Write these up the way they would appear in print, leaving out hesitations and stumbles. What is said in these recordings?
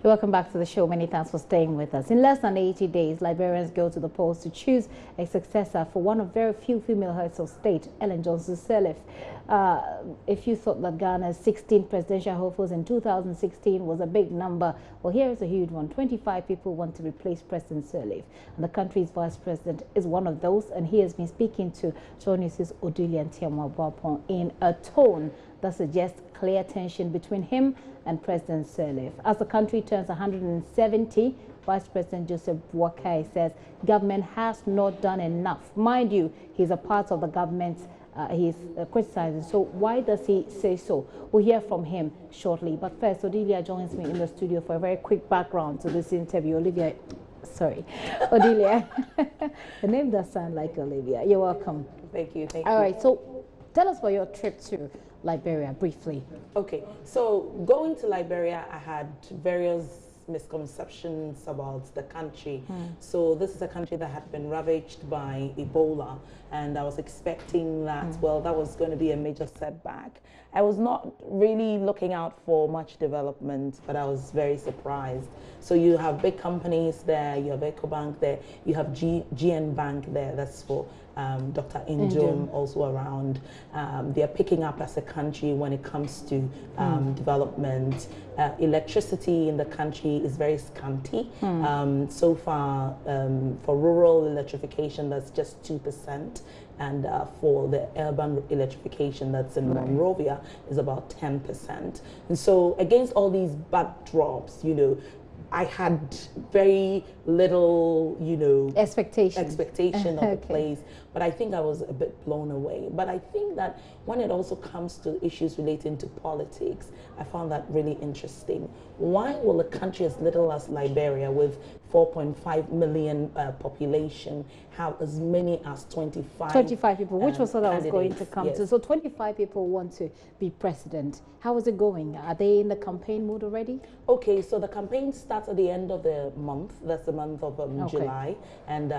Welcome back to the show. Many thanks for staying with us. In less than 80 days, Liberians go to the polls to choose a successor for one of very few female heads of state, Ellen Johnson Sirleaf. If you thought that Ghana's 16 presidential hopefuls in 2016 was a big number, well, here is a huge one. 25 people want to replace President Sirleaf. And the country's vice president is one of those, and he has been speaking to JoyNews' Odulia Ntiamwa in a tone that suggests clear tension between him and President Sirleaf. As the country turns 170, Vice President Joseph Boakai says government has not done enough. Mind you, he's a part of the government he's criticizing. So why does he say so? We'll hear from him shortly. But first, Odulia joins me in the studio for a very quick background to this interview. Odulia, the name does sound like Olivia. You're welcome. Thank you. All right, so tell us about your trip to Liberia briefly. Okay, so going to Liberia, I had various misconceptions about the country. So this is a country that had been ravaged by Ebola, and I was expecting that, well, that was going to be a major setback. I was not really looking out for much development, but I was very surprised. So you have big companies there, you have EcoBank there, you have GN Bank there, that's for Dr. Injom also around. They are picking up as a country when it comes to development. Electricity in the country is very scanty. So far, for rural electrification, that's just 2%. And for the urban electrification that's in Monrovia is about 10%. And so against all these backdrops, you know, I had very little, you know, expectation of the place, but I think I was a bit blown away. But I think that when it also comes to issues relating to politics, I found that really interesting. Why will a country as little as Liberia, with 4.5 million population, have as many as 25 people, which was what I was going to come to. So 25 people want to be president. How is it going? Are they in the campaign mood already? Okay, so the campaign starts at the end of the month. That's the month of July, and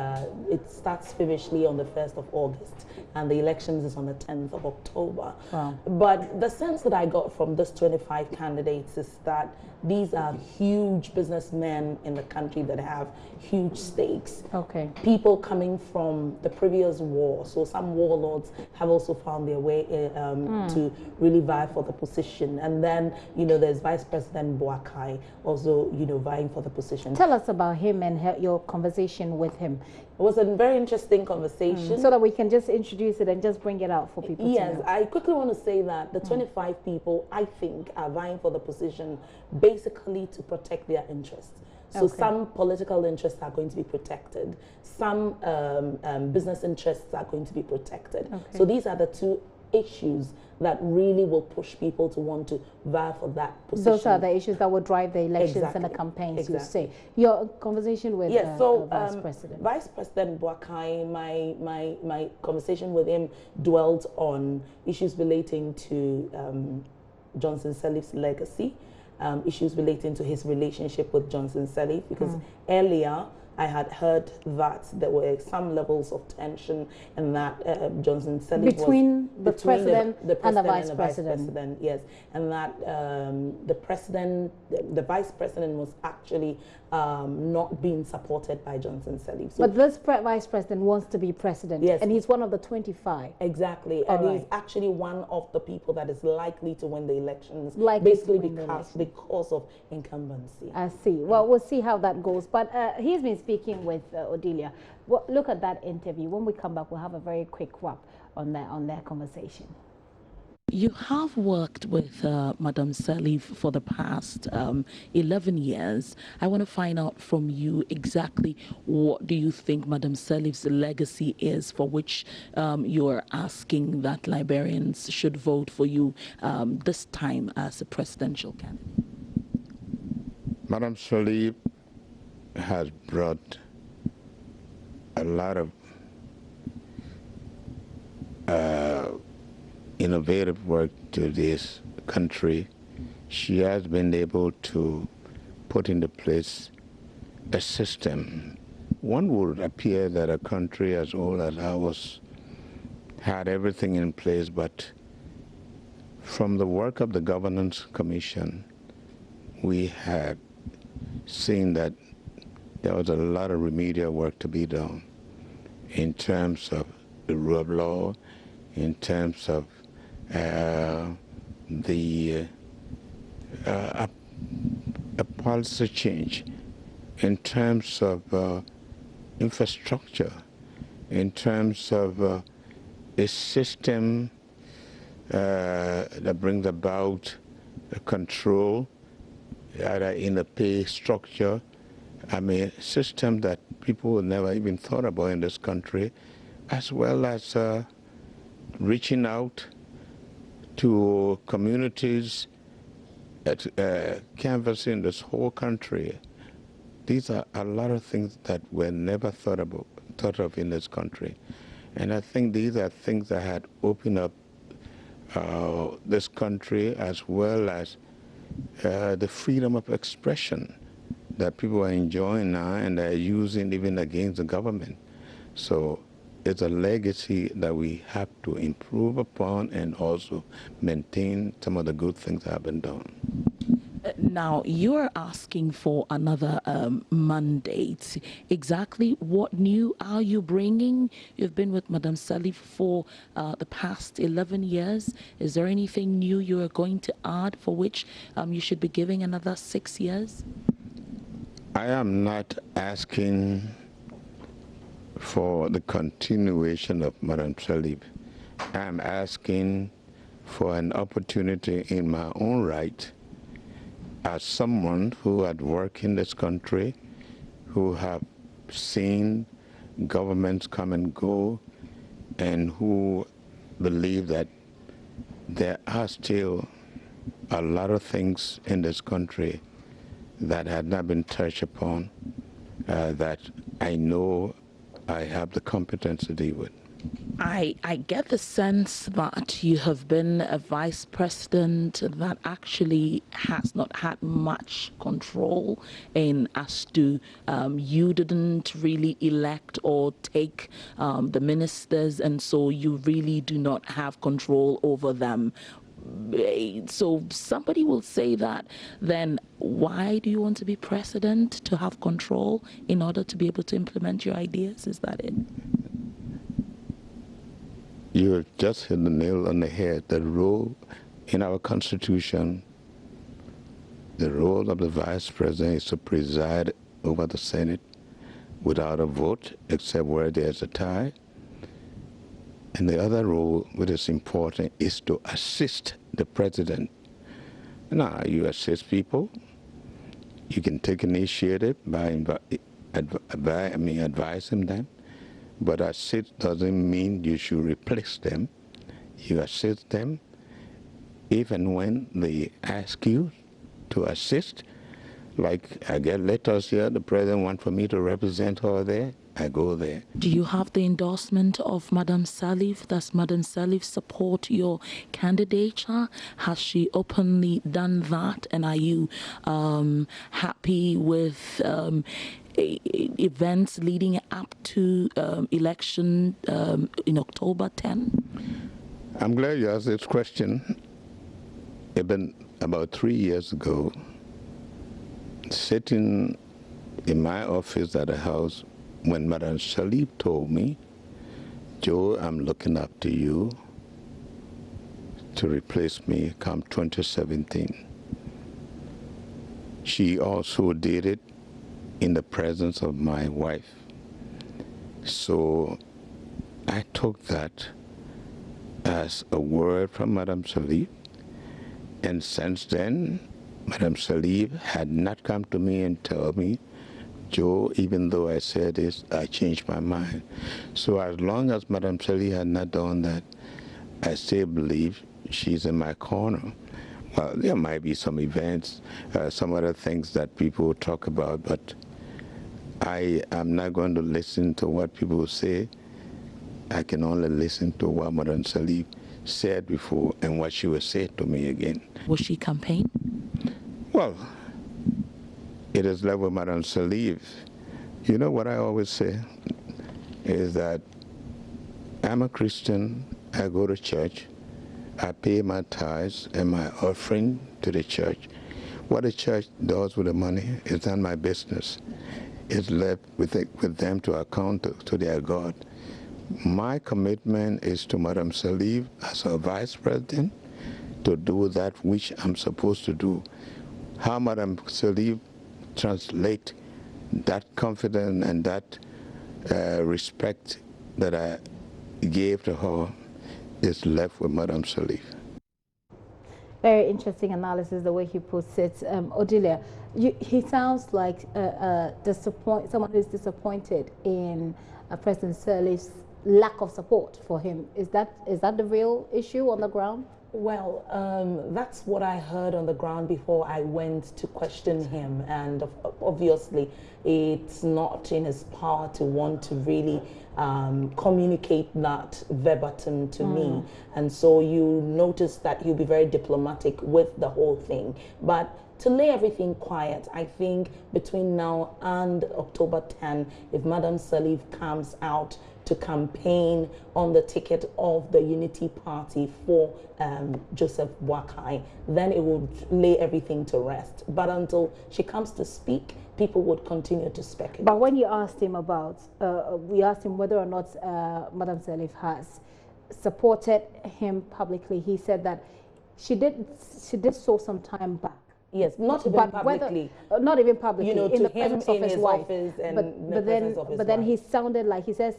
it starts feverishly on the 1st of August, and the elections is on the 10th of October. Wow. But the sense that I got from this 25 candidates is that these are huge businessmen in the country that have huge stakes. Okay. People coming from the previous war. So some warlords have also found their way to really vie for the position. And then, you know, there's Vice President Boakai also, you know, vying for the position. Tell us about him and your conversation with him. It was a very interesting conversation. So that we can just introduce it and just bring it out for people to know. Yes, I quickly want to say that the 25 people, I think, are vying for the position basically to protect their interests. So some political interests are going to be protected. Some business interests are going to be protected. So these are the two issues that really will push people to want to vie for that position. Those are the issues that will drive the elections and the campaigns, you say. Your conversation with Vice President. Vice President Boakai, my conversation with him dwelt on issues relating to Johnson Sirleaf's legacy, issues relating to his relationship with Johnson Sirleaf, because earlier I had heard that there were some levels of tension, and that Johnson Sirleaf between the president and the vice president. Yes, and that the vice president was actually not being supported by Johnson Sirleaf. So, but this vice president wants to be president, and he's one of the 25. Exactly, and he's actually one of the people that is likely to win the elections, basically because of incumbency. I see. Well, we'll see how that goes. But he's been speaking with Odulia. Well, look at that interview. When we come back, we'll have a very quick wrap on their conversation. You have worked with Madam Sirleaf for the past 11 years. I want to find out from you exactly what do you think Madam Sirleaf's legacy is, for which you're asking that Liberians should vote for you this time as a presidential candidate. Madam Sirleaf has brought a lot of innovative work to this country. She has been able to put into place a system. One would appear that a country as old as ours had everything in place, but from the work of the Governance Commission, we had seeing that there was a lot of remedial work to be done in terms of the rule of law, in terms of the a policy change, in terms of infrastructure, in terms of a system that brings about a control, either in the pay structure. I mean, a system that people never even thought about in this country, as well as reaching out to communities, canvassing this whole country. These are a lot of things that were never thought of in this country. And I think these are things that had opened up this country, as well as the freedom of expression that people are enjoying now and are using even against the government. So it's a legacy that we have to improve upon and also maintain some of the good things that have been done. Now, you're asking for another mandate. Exactly what new are you bringing? You've been with Madam Salif for the past 11 years. Is there anything new you are going to add for which you should be giving another 6 years? I am not asking for the continuation of Madam Salif. I am asking for an opportunity in my own right, as someone who had worked in this country, who have seen governments come and go, and who believe that there are still a lot of things in this country that had not been touched upon, that I know I have the competence to deal with. I get the sense that you have been a vice president that actually has not had much control in as to you didn't really elect or take the ministers, and so you really do not have control over them. So somebody will say that, then why do you want to be president? To have control in order to be able to implement your ideas? Is that it? You just hit the nail on the head. The role in our Constitution, the role of the Vice President is to preside over the Senate without a vote, except where there's a tie. And the other role, which is important, is to assist the President. Now, you assist people. You can take initiative by advising them. But assist doesn't mean you should replace them. You assist them even when they ask you to assist. Like, I get letters here, the president wants for me to represent her there, I go there. Do you have the endorsement of Madam Salif? Does Madam Salif support your candidature? Has she openly done that? And are you happy with events leading up to election in October 10? I'm glad you asked this question. Even about 3 years ago, sitting in my office at the house, when Madam Salif told me, Joe, I'm looking up to you to replace me come 2017. She also did it in the presence of my wife. So I took that as a word from Madam Salif, and since then, Madam Salif had not come to me and told me, Joe, even though I said this, I changed my mind. So as long as Madam Salif had not done that, I still believe she's in my corner. Well, there might be some events, some other things that people talk about, but I am not going to listen to what people say. I can only listen to what Madam Salif said before and what she will say to me again. Will she campaign? Well, it is left with Madam Salif. You know what I always say is that I'm a Christian, I go to church, I pay my tithes and my offering to the church. What the church does with the money is not my business. It's left with them to account to their God. My commitment is to Madam Salif as her vice president to do that which I'm supposed to do. How Madam Salif translate that confidence and that respect that I gave to her is left with Madam Salif. Very interesting analysis, the way he puts it. Odilia, he sounds like someone who's disappointed in President Sirleaf's lack of support for him. Is that the real issue on the ground? Well, that's what I heard on the ground before I went to question him, and obviously it's not in his power to want to really communicate that verbatim to me, and so you notice that he'll be very diplomatic with the whole thing. But to lay everything quiet, I think between now and October 10, if Madam Salif comes out to campaign on the ticket of the Unity Party for Joseph Boakai, then it will lay everything to rest. But until she comes to speak, people would continue to speculate. But when you asked him about, we asked him whether or not Madam Salif has supported him publicly, he said that she did so some time back. Yes, not even publicly. Not even publicly. You know, in to the him, presence of his wife. But then he sounded like he says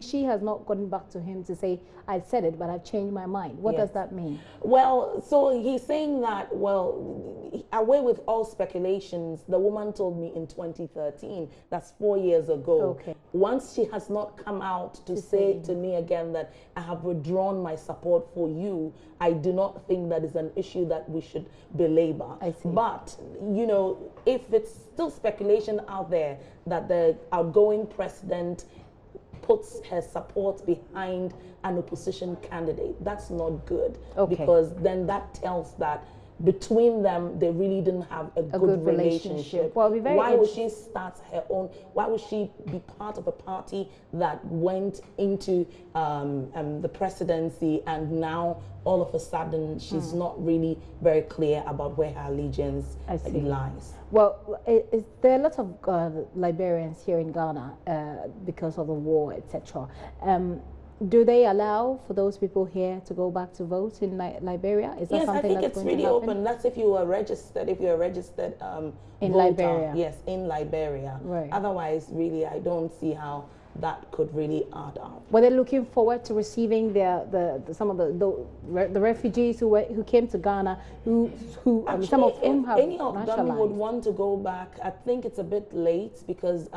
she has not gotten back to him to say, I said it, but I've changed my mind. What does that mean? Well, so he's saying that, well, away with all speculations, the woman told me in 2013, that's 4 years ago. Okay. Once she has not come out to say to me again that I have withdrawn my support for you, I do not think that is an issue that we should belabor. I see. But, you know, if it's still speculation out there that the outgoing president puts her support behind an opposition candidate, that's not good. Okay. Because then that tells that between them, they really didn't have a good relationship. Well, why would she start her own? Why would she be part of a party that went into the presidency, and now all of a sudden she's not really very clear about where her allegiance lies? Well, there are a lot of Liberians here in Ghana because of the war, etc. Do they allow for those people here to go back to vote in Liberia? Is that yes, something I think it's really open. That's if you are registered. If you are registered in voter, Liberia. Yes, in Liberia. Right. Otherwise, really, I don't see how that could really add up. Were they looking forward to receiving some of the refugees who came to Ghana, Actually, some of whom have any of them would want to go back? I think it's a bit late because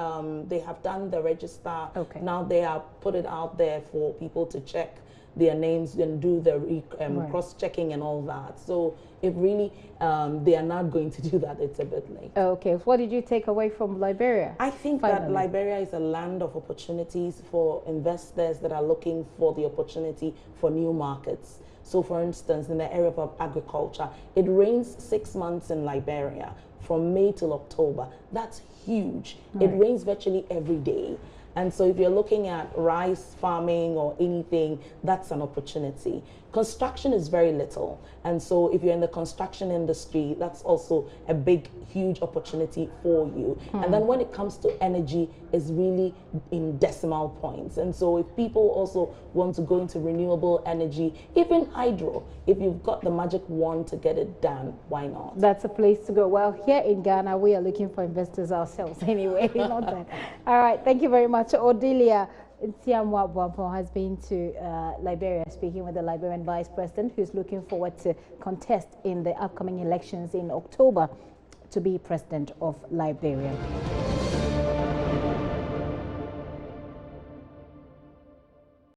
they have done the register. Okay. Now they have put it out there for people to check their names and do the cross-checking and all that. So if really they are not going to do that, it's a bit late. Okay. What did you take away from Liberia? I think that Liberia is a land of opportunities for investors that are looking for the opportunity for new markets. So for instance, in the area of agriculture, it rains 6 months in Liberia from May till October. That's huge. Right. It rains virtually every day. And so if you're looking at rice farming or anything, that's an opportunity. Construction is very little. And so if you're in the construction industry, that's also a big, huge opportunity for you. And then when it comes to energy, it's really in decimal points. And so if people also want to go into renewable energy, even hydro, if you've got the magic wand to get it done, why not? That's a place to go. Well, here in Ghana, we are looking for investors ourselves anyway. Not that. All right. Thank you very much. Odilia Ntiamwa Bwampo has been to Liberia, speaking with the Liberian Vice President, who's looking forward to contest in the upcoming elections in October to be President of Liberia.